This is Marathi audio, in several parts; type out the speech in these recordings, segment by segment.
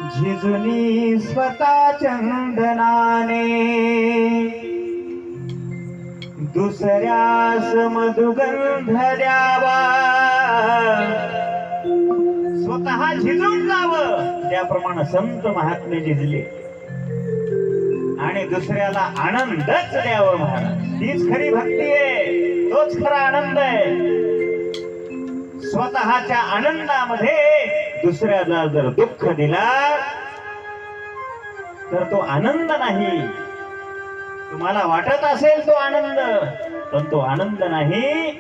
झिजुनी स्वतः चंदनाने दुसऱ्यास मधुगंध द्यावा. स्वतः झिजून जावं त्याप्रमाणे संत महात्मे झिजले आणि दुसऱ्याला आनंदच द्यावं. महाराज, तीच खरी भक्ती आहे, तोच खरा आनंद आहे. स्वतःच्या आनंदामध्ये दुसऱ्याला जर दुःख दिला तर तो आनंद नाही. तुम्हाला वाटत असेल तो आनंद, पण तो आनंद नाही,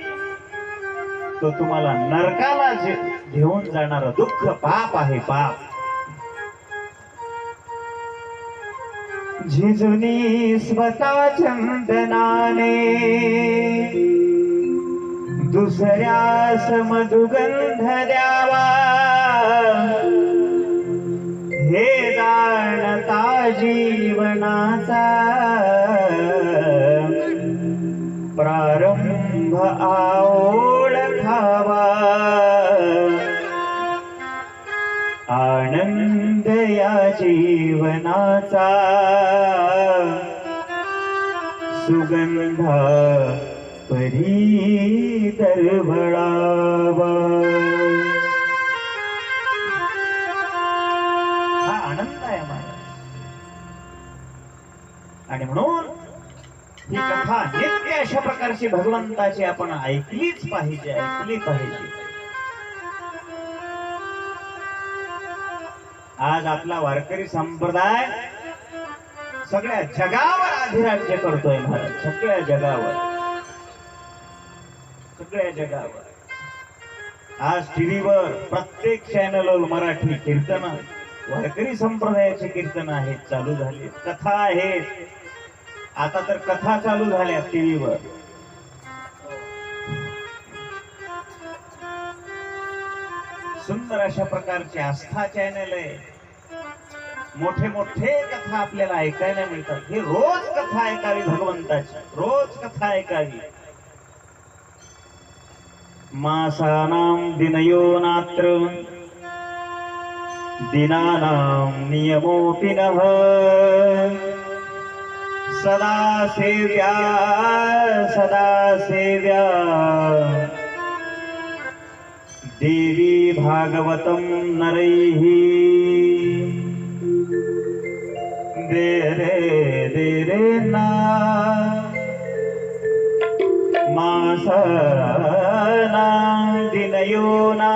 तो तुम्हाला नरकाला घेऊन जाणार दुःख, पाप आहे, पाप. झिजुनी स्वतः चंदनाने दुसऱ्यास मधुगंध द्यावा. हे जाणता जीवनाचा प्रारंभ ओळखावा. आनंद या जीवनाचा सुगंध परी दरवळावा. हा आनंद आहे माझा. आणि म्हणून ही कथा नित्य अशा प्रकारची भगवंताची आपण ऐकलीच पाहिजे, ऐकली पाहिजे. आज आपला वारकरी संप्रदाय सगळ्या जगावर अधिराज्य करतोय महाराज. सगळ्या जगावर, सगळ्या जगावर. आज टीव्हीवर प्रत्येक चॅनलवर मराठी कीर्तन, वारकरी संप्रदायाची कीर्तन आहेत, चालू झाली. कथा आहेत, आता तर कथा चालू झाल्या टीव्हीवर. सुंदर अशा प्रकारचे आस्था चॅनल आहे. मोठे मोठे कथा आपल्याला ऐकायला मिळतात. हे रोज कथा ऐकावी भगवंताची, रोज कथा ऐकावी. मासानां दिनयो नात्र दिनानां नियमोऽपि नः सदा सेव्या सदा सेव्या देवी भागवतं नरैः. दे रे ना मासानां दिनयो नात्र